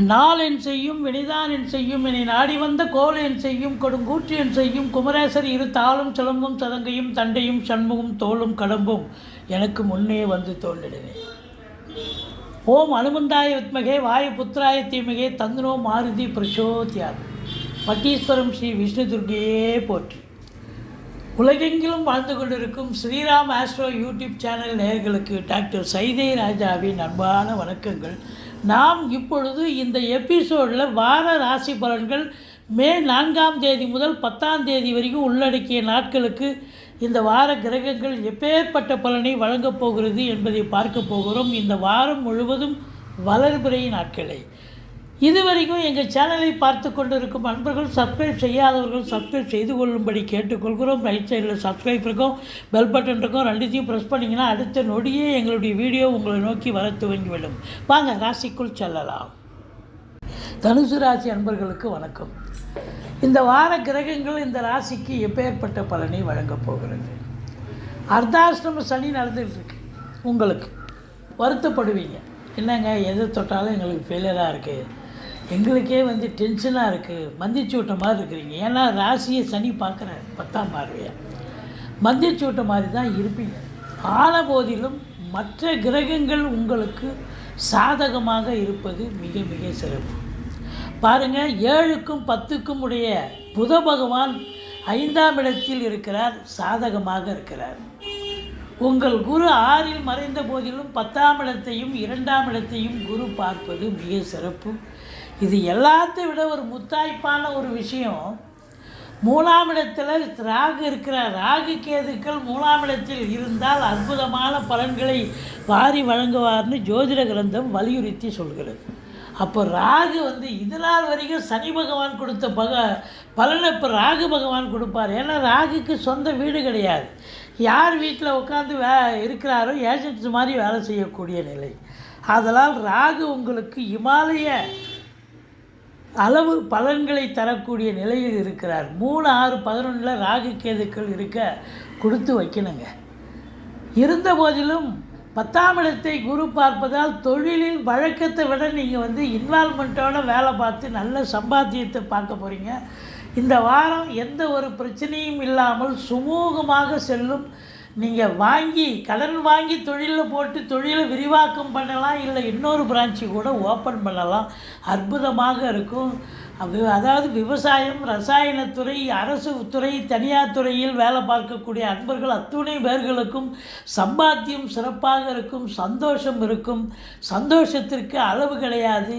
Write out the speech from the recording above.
நாள் என் செய்யும் வினைதான் என் செய்யும் என்னை நாடி வந்த கோல் என் செய்யும் கொடுங்கூற்று என் செய்யும் குமரேசர் இரு தாளும் சிலம்பும் சதங்கையும் தண்டையும் சண்முகம் தோளும் கடம்பும் எனக்கு முன்னே வந்து தோன்றிடுவேன். ஓம் அனுமந்தாய வித்மகே வாயு புத்திராய தீமகே தந்தனோ மாருதி பிரசோத்யாது. பட்டீஸ்வரம் ஸ்ரீ விஷ்ணு துர்க்கையே போற்றி. உலகெங்கிலும் வாழ்ந்து கொண்டிருக்கும் ஸ்ரீராம் ஆஸ்ட்ரோ யூடியூப் சேனல் நேயர்களுக்கு டாக்டர் சைதை ராஜாவின் அன்பான வணக்கங்கள். நாம் இப்பொழுது இந்த எபிசோடில் வார ராசி பலன்கள் மே 4ஆம் தேதி முதல் 10ஆம் தேதி வரைக்கும் உள்ளடக்கிய நாட்களுக்கு இந்த வார கிரகங்கள் எப்பேற்பட்ட பலனை வழங்கப் போகிறது என்பதை பார்க்க போகிறோம். இந்த வாரம் முழுவதும் வளர்பிறை நாட்களை. இதுவரைக்கும் எங்கள் சேனலை பார்த்து கொண்டிருக்கும் அன்பர்கள் சப்ஸ்கிரைப் செய்யாதவர்கள் சப்ஸ்கிரைப் செய்து கொள்ளும்படி கேட்டுக்கொள்கிறோம். ரைட் சைடில் சப்ஸ்கிரைப் இருக்கும், பெல் பட்டன் இருக்கும், ரெண்டுத்தையும் ப்ரெஸ் பண்ணிங்கன்னா அடுத்த நொடியே எங்களுடைய வீடியோ உங்களை நோக்கி வர துவங்கிவிடும். வாங்க ராசிக்குள் செல்லலாம். தனுசு ராசி அன்பர்களுக்கு வணக்கம். இந்த வார கிரகங்கள் இந்த ராசிக்கு எப்பேற்பட்ட பலனை வழங்கப் போகிறது. அர்த்தாஷ்டம சனி நடந்துகிட்ருக்கு. உங்களுக்கு வருத்தப்படுவீங்க, என்னங்க எதை தொட்டாலும் எங்களுக்கு ஃபெயிலியராக இருக்குது, எங்களுக்கே டென்ஷனாக இருக்குது, மந்திரிச்சு விட்ட மாதிரி இருக்கிறீங்க. ஏன்னா ராசியை சனி பார்க்குற 10ஆம் பார்வையாக மந்திரிச்சு விட்ட மாதிரி தான் இருப்பீங்க. ஆன போதிலும் மற்ற கிரகங்கள் உங்களுக்கு சாதகமாக இருப்பது மிக மிக சிறப்பு. பாருங்கள், 7க்கும் 10க்கும் உடைய புத பகவான் 5ஆம் இடத்தில் இருக்கிறார், சாதகமாக இருக்கிறார். உங்கள் குரு 6இல் மறைந்த போதிலும் 10ஆம் இடத்தையும் 2ஆம் இடத்தையும் குரு பார்ப்பது மிக சிறப்பு. இது எல்லாத்தை விட ஒரு முத்தாய்ப்பான ஒரு விஷயம். 3ஆம் இடத்தில் ராகு இருக்கிறார். ராகு கேதுக்கள் 3ஆம் இடத்தில் இருந்தால் அற்புதமான பலன்களை வாரி வழங்குவார்னு ஜோதிட கிரந்தம் வலியுறுத்தி சொல்கிறது. அப்போ ராகு இது நாள் வரைக்கும் சனி பகவான் கொடுத்த பலனை இப்போ ராகு பகவான் கொடுப்பார். ஏன்னா ராகுக்கு சொந்த வீடு கிடையாது. யார் வீட்டில் உட்காந்து இருக்கிறாரோ ஏஜென்ட்ஸ் மாதிரி வேலை செய்யக்கூடிய நிலை. அதனால் ராகு உங்களுக்கு இமாலய அளவு பலன்களை தரக்கூடிய நிலையில் இருக்கிறார். 3, 6, 11 ராகு கேதுக்கள் இருக்க கொடுத்து வைக்கணுங்க. இருந்த போதிலும் 10ஆம் இடத்தை குரு பார்ப்பதால் தொழிலில் வழக்கத்தை விட நீங்கள் இன்வால்மெண்ட்டோட வேலை பார்த்து நல்ல சம்பாத்தியத்தை பார்க்க போகிறீங்க. இந்த வாரம் எந்த ஒரு பிரச்சனையும் இல்லாமல் சுமூகமாக செல்லும். நீங்கள் கடன் வாங்கி தொழிலில் போட்டு தொழிலை விரிவாக்கம் பண்ணலாம், இல்லை இன்னொரு பிரான்ச்சு கூட ஓப்பன் பண்ணலாம். அற்புதமாக இருக்கும். அதாவது விவசாயம், ரசாயனத்துறை, அரசு துறை, தனியார் துறையில் வேலை பார்க்கக்கூடிய அன்பர்கள் அத்துணை பேர்களுக்கும் சம்பாத்தியம் சிறப்பாக இருக்கும், சந்தோஷம் இருக்கும். சந்தோஷத்திற்கு அளவு கிடையாது.